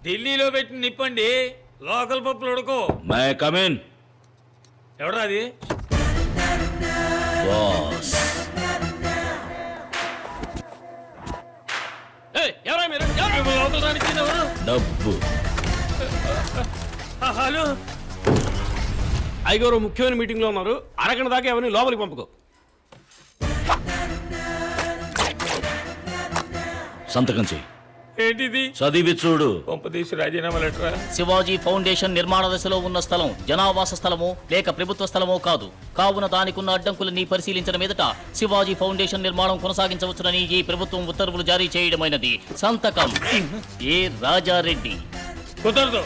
ఢిల్లీలో పెట్టి నిప్పండి, లోకల్ పప్పులు ఉడకో. May come in. ఎవడా అది? బాస్. ఎవరా మీరు? లోపల రానికి ఎవరు? డబ్బు. హలో, ఐగోరు ముఖ్యమైన మీటింగ్ లో ఉన్నారు. అరగంట దాకా ఎవరిని లోపలికి పంపుకో. సంతకం చెయ్యి. ఏంటిది? చదివి చూడు. కొంపదీసి రాజీనామా లెటరా? శివాజీ ఫౌండేషన్ నిర్మాణ దశలో ఉన్న స్థలం జనావాస స్థలమో లేక ప్రభుత్వ స్థలమో కాదు. కావున దానికున్న అడ్డంకులని పరిశీలించిన మీదట శివాజీ ఫౌండేషన్ నిర్మాణం కొనసాగించవచ్చునని ఈ ప్రభుత్వం ఉత్తర్వులు జారీ చేయడమైనది. సంతకం ఏ రాజారెడ్డి. కుదరదు.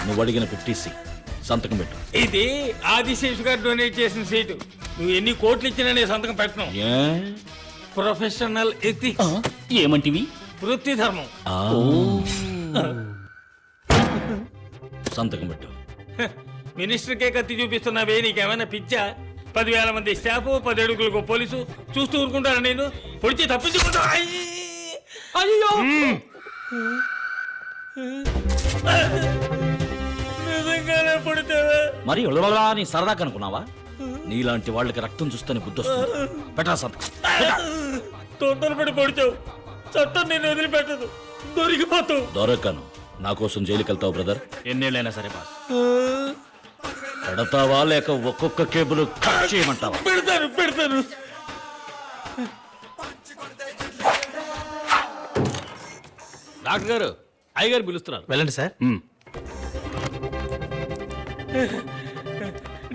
నువ్వు అడిగిన 50C సంతకం పెట్టు. ఇది ఆదిశేషు గారు డొనేట్ చేసిన సీటు. నువ్వు ఎన్ని కోట్లు ఇచ్చినా నేను సంతకం పెట్టను. ఏ? Professional ethics. ఏమంటివి? వృత్తి ధర్మం. సంతకం పెట్టు. మినిస్టర్కే కత్తి చూపిస్తున్నావే, నీకేమైనా పిచ్చా? 10,000 మంది స్టాఫ్, 10 అడుగులకు పోలీసు చూస్తూ ఊరుకుంటారా? నేను పొడిచి తప్పించుకుంటా. అయ్యో, నిజంగానే పొడితేవా? మరి నీ సరదా కనుకున్నావా? నీలాంటి వాళ్ళకి రక్తం చూస్తేనే బుద్ధి వస్తుంది. పెట్టా సంతకం. తొందరపడి పొడిచావు. చట్టం నేను వదిలిపెట్టదు. దొరికిపోతావు. దొరకను. నా కోసం జైలుకి వెళ్తావు బ్రదర్? ఎన్నేళ్ళైనా సరే బాస్. పెడతావా లేక ఒక్కొక్క కేబుల్ కట్ చేయమంటావా? పెడతాను. డాక్టర్ గారు, అయ్యగారు పిలుస్తున్నారు. వెళ్ళండి సార్.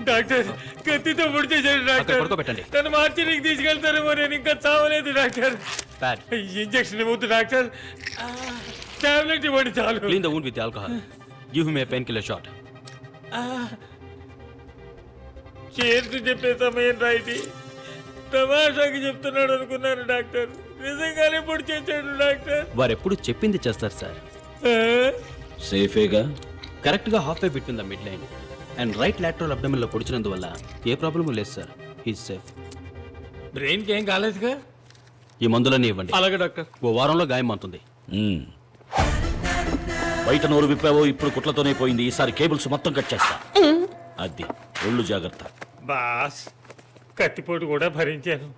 డాక్టర్, కత్తితో పొడిచేశాడు డాక్టర్. పడుకోబెట్టండి. తను మార్చికి తీసుకెళ్తారేమో, నేను ఇంకా చావలేదు డాక్టర్. ఇంజక్షన్ ఇవ్వద్దు డాక్టర్, టాబ్లెట్ ఇవ్వండి చాలు. Clean the wound with alcohol. Give him a pain killer shot. చేర్చి చెప్పే సమయం రాయిది. తమాషాకి చెప్తున్నాడు అనుకున్నాను డాక్టర్. నిజంగానే పొడిచేశాడు డాక్టర్. వారు ఎప్పుడు చెప్పింది చేస్తారు సార్. సేఫేగా? కరెక్ట్ గా half way between the mid line and right lateral abdomen లో పొడిచినందువల్ల ఏ ప్రాబ్లము లేదు సార్. He's safe. బ్రెయిన్కి ఏం కాలేదుగా? ఈ మందులన్నీ ఇవ్వండి. అలాగే డాక్టర్. ఓ వారంలో గాయం అవుతుంది. బయట నోరు విప్పావో ఇప్పుడు కుట్లతోనే పోయింది. ఈసారి కేబుల్స్ మొత్తం కట్ చేస్తా. అది ఒళ్ళు జాగ్రత్త. బాస్, కత్తిపోటు కూడా భరించాను.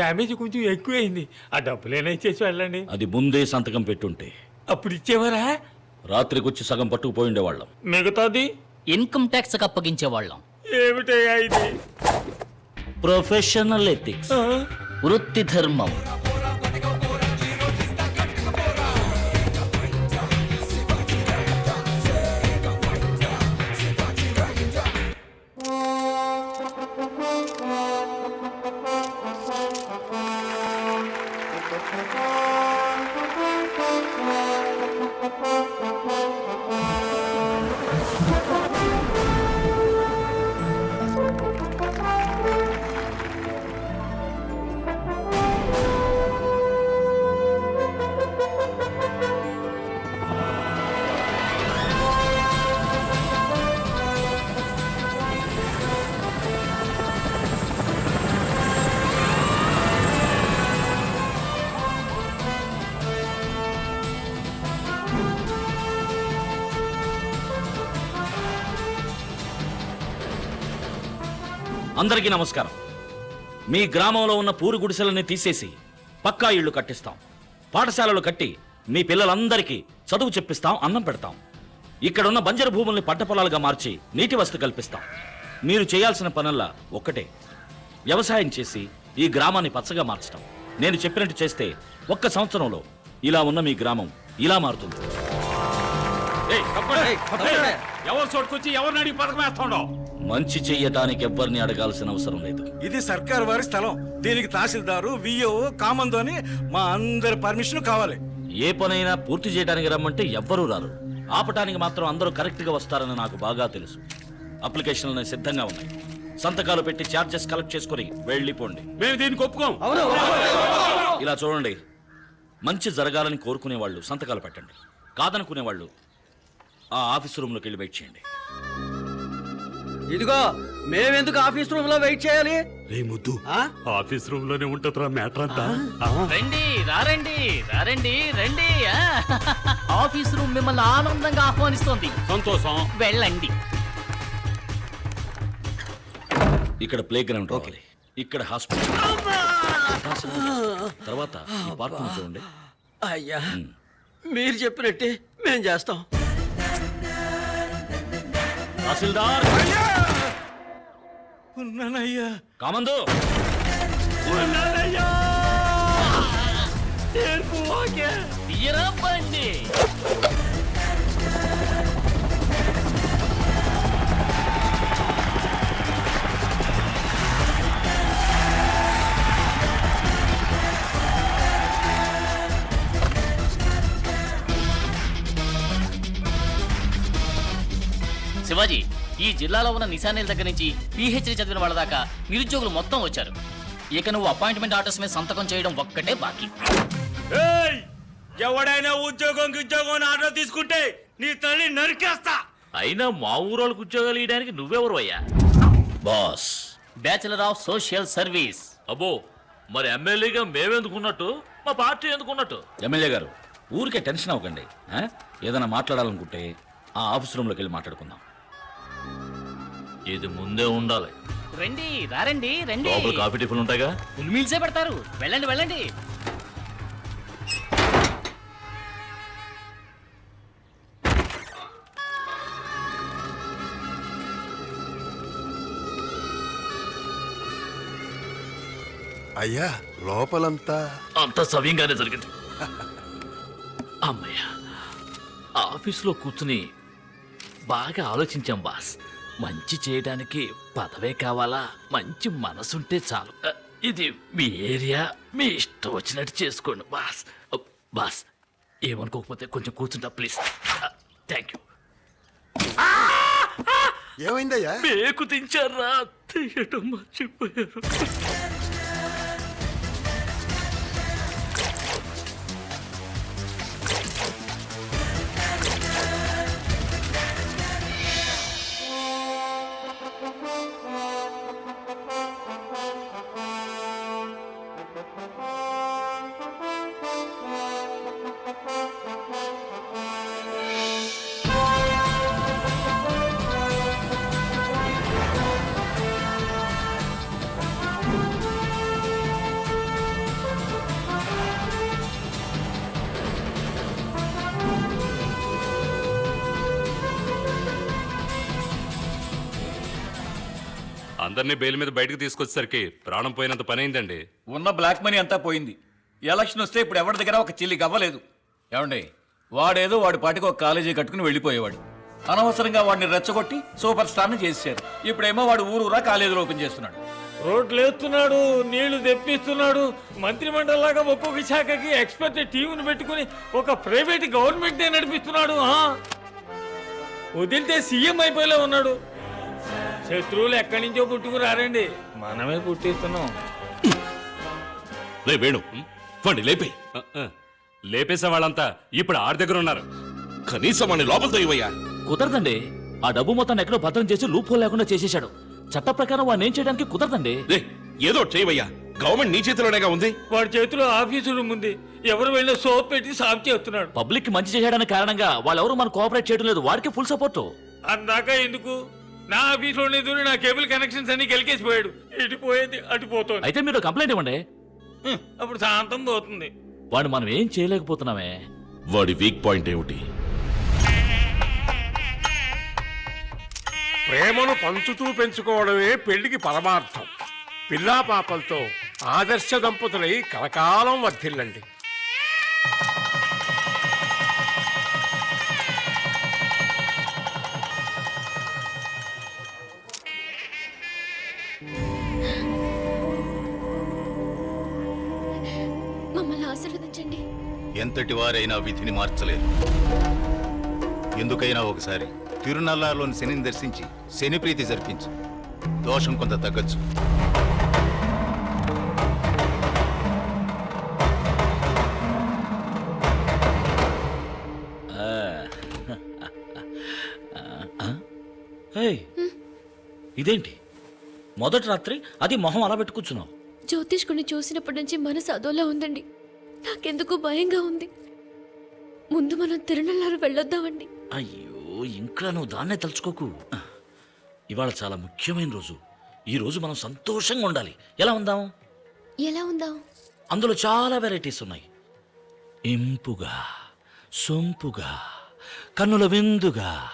డ్యామేజ్ కొంచెం ఎక్కువైంది. ఆ డబ్బులేనా ఇచ్చేసి వెళ్ళండి. అది ముందే సంతకం పెట్టుంటే అప్పుడు ఇచ్చేవారా? రాత్రికి వచ్చి సగం పట్టుకుపోయి ఉండేవాళ్ళం. మిగతాది ఇన్కమ్ ట్యాక్స్ అప్పగించే వాళ్ళం. ఏమిటయ్యా ఇది? ప్రొఫెషనల్ ఎథిక్స్, వృత్తి ధర్మం. అందరికీ నమస్కారం. మీ గ్రామంలో ఉన్న పూరు గుడిసెలని తీసేసి పక్కా ఇళ్లు కట్టిస్తాం. పాఠశాలలు కట్టి మీ పిల్లలందరికీ చదువు చెప్పిస్తాం, అన్నం పెడతాం. ఇక్కడున్న బంజరు భూముల్ని పంట పొలాలుగా మార్చి నీటి వసతి కల్పిస్తాం. మీరు చేయాల్సిన పనుల్లా ఒక్కటే, వ్యవసాయం చేసి ఈ గ్రామాన్ని పచ్చగా మార్చడం. నేను చెప్పినట్టు చేస్తే 1 సంవత్సరంలో ఇలా ఉన్న మీ గ్రామం ఇలా మారుతుంది. ఎవరు చోటుకొచ్చి ఎవరిని అడిగి పథకం వేస్తాడో. మంచి చెయ్యటానికి ఎవ్వరిని అడగాల్సిన అవసరం లేదు. ఇది సర్కార్ వారి స్థలం. దీనికి తహసీల్దారు, విఓ, కామందో అని మా అందరి పర్మిషన్ కావాలి. ఏ పనైనా పూర్తి చేయడానికి రమ్మంటే ఎవ్వరూ రారు. ఆపటానికి మాత్రం అందరూ కరెక్ట్గా వస్తారని నాకు బాగా తెలుసు. అప్లికేషన్లు సిద్ధంగా ఉన్నాయి. సంతకాలు పెట్టి ఛార్జెస్ కలెక్ట్ చేసుకుని వెళ్ళిపోండి. మేము దీనికి ఒప్పుకోం. ఇలా చూడండి, మంచి జరగాలని కోరుకునే వాళ్ళు సంతకాలు పెట్టండి, కాదనుకునే వాళ్ళు ఆ ఆఫీస్ రూమ్లోకి వెళ్ళి వెయిట్ చేయండి. ఇదిగో మేమెందుకు ఆఫీస్ రూమ్ లో వెయిట్ చేయాలి? రే ముద్దు ఆ? ఆఫీస్ రూమ్ లోనే ఉంటుందిరా మ్యాటర్ అంతా. రండి రారండి రారండి రండి ఆ. ఆఫీస్ రూమ్ మిమ్మల్ని ఆనందంగా ఆహ్వానిస్తోంది. సంతోషం. వెళ్ళండి. ఇక్కడ ప్లే గ్రౌండ్ రావాలి, ఇక్కడ హాస్పిటల్, తర్వాత ఈ పార్క్ చూడండి. అయ్యా మీరు చెప్పినట్టే మేం చేస్తాం. తహసీల్దార్ ఉన్నానయ్యా. కామందు, తీయరా బండి. శివాజీ, ఈ జిల్లాలో ఉన్న నిశానేల దగ్గర నుంచి పిహెచ్డి చదివిన వాళ్ళ దాకా నిరుద్యోగులు మొత్తం వచ్చారు. ఇక నువ్వు అపాయింట్మెంట్ ఆర్డర్స్ మీద సంతకం చేయడం ఒక్కటే బాకీ. ఎవడైనా ఉద్యోగం ఆర్డర్ తీసుకుంటే నీ తల్లి నరికేస్తా. అయినా మా ఊరోళ్ళకు ఉద్యోగాలు ఇవ్వడానికి నువ్వెవరు అయ్యా? Boss. Bachelor of social service. అబ్బో, మరి ఎమ్మెల్యేగా మేమెందుకున్నట్టు, మా పార్టీ ఎందుకున్నట్టు? ఎమ్మెల్యే గారు, ఊరికే టెన్షన్ అవ్వకండి. ఏదైనా మాట్లాడాలనుకుంటే ఆ ఆఫీస్ రూమ్లోకి వెళ్ళి మాట్లాడుకుందాం. ఇది ముందే ఉండాలి. రండి రారండి రండి. లోపల కాఫీ టిఫిన్ ఉంటాయిగా. ఫుల్ మీల్సే పెడతారు. వెళ్ళండి వెళ్ళండి. అయ్యా లోపలంతా అంత సవ్యంగానే జరిగింది. అమ్మయ్య, ఆఫీస్లో కూర్చుని బాగా ఆలోచించాం బాస్. మంచి చేయడానికి పదవే కావాలా, మంచి మనసుంటే చాలు. ఇది మీ ఏరియా, మీ ఇష్టం వచ్చినట్టు చేసుకోండి బాస్. బాస్, ఏమనుకోకపోతే కొంచెం కూర్చుంటా ప్లీజ్. Thank you. ఏమైందయ్యా? మేకు దించారా? తీయటం మర్చిపోయారు. అందరినీ బెయిల్ మీద బయటకు తీసుకొచ్చేసరికి ప్రాణం పోయినంత పని అయిందండి. ఉన్న బ్లాక్ మనీ అంతా పోయింది. ఎలక్షన్ వస్తే ఇప్పుడు ఎవరి దగ్గర ఒక చిల్లి గవ్వలేదు. ఏమండి, వాడేదో వాడి పాటికి ఒక కాలేజీ కట్టుకుని వెళ్ళిపోయేవాడు. అనవసరంగా వాడిని రెచ్చగొట్టి సూపర్ స్టార్ని చేశారు. ఇప్పుడేమో వాడు ఊరూరా కాలేజీలు ఓపెన్ చేస్తున్నాడు. రోడ్లు వేస్తున్నాడు, నీళ్లు తెప్పిస్తున్నాడు. మంత్రిమండలిలాగా ఒక్కొక్క శాఖకి ఎక్స్పర్ట్ టీంను పెట్టుకుని ఒక ప్రైవేట్ గవర్నమెంట్ నడిపిస్తున్నాడు. వదిలితే సీఎం అయిపోయేలా ఉన్నాడు. శత్రువులు ఎక్కడి నుంచో పుట్టుకురారండి, మనమే పుట్టిస్తున్నాం. రే వేణు, వాడిని లేపే. లేపేసే వాళ్ళంతా ఇప్పుడు ఆడి దగ్గర ఉన్నారు. కనీసం వాడిని లోపలతో ఇవ్వయ్యా. కుదరదండి. ఆ డబ్బు మొత్తాన్ని ఎక్కడో భద్రం చేసి లూప్ హోల్ లేకుండా చేసేశాడు. చట్ట ప్రకారం వాడిని ఏం చేయడానికి కుదరదండి. ఏదో చేయవయ్యా, గవర్నమెంట్ నీ చేతిలోనేగా ఉంది. వాడి చేతిలో ఆఫీసు రూమ్ ఉంది. ఎవరు వెళ్ళినా సోప్ పెట్టి సాఫ్ చేస్తున్నాడు. పబ్లిక్ కి మంచి చేయడానికి కారణంగా వాళ్ళెవరు మన కోఆపరేట్ చేయడం లేదు. వాడికి ఫుల్ సపోర్ట్. అందాక ఎందుకు? నా ఆఫీసులోనే దూరి నా కేబుల్ కనెక్షన్స్ అన్ని కెలికేసిపోయాడు. ఇటు పోయేది అటు పోతుంది. అయితే మీరు కంప్లైంట్ ఇవ్వండి. అప్పుడు శాంతం పోతుంది. వాడు మనం ఏం చేయలేకపోతున్నామే. వాడి వీక్ పాయింట్ ఏమిటి? ప్రేమను పంచుతూ పెంచుకోవడమే పెళ్లికి పరమార్థం. పిల్లా పాపలతో ఆదర్శ దంపతులై కలకాలం వర్ధిల్లండి. మమ్మల్ని ఆశీర్వదించండి. ఎంతటి వారైనా విధిని మార్చలేరు. ఎందుకైనా ఒకసారి తిరునల్లాలోని శనిని దర్శించి శని ప్రీతి జరిపించు. దోషం కొంత తగ్గచ్చు. ఇదేంటి మొదటి రాత్రి అది మొహం అలా పెట్టు కూర్చున్నావు. జ్యోతిష్కుని చూసినప్పటి నుంచి మనసు అదోలా ఉందండి. నాకెందుకు భయంగా ఉంది. ముందు మనం తిరునల్లారు వెళ్ళొద్దామండి. అయ్యో, ఇంకా నువ్వు దాన్నే తలుచుకోకు. ఇవాళ చాలా ముఖ్యమైన రోజు. ఈ రోజు మనం సంతోషంగా ఉండాలి. ఎలా ఉందాం? ఎలా ఉందాం? అందులో చాలా వెరైటీస్ ఉన్నాయి. ఇంపుగా, సొంపుగా, కన్నుల విందుగా.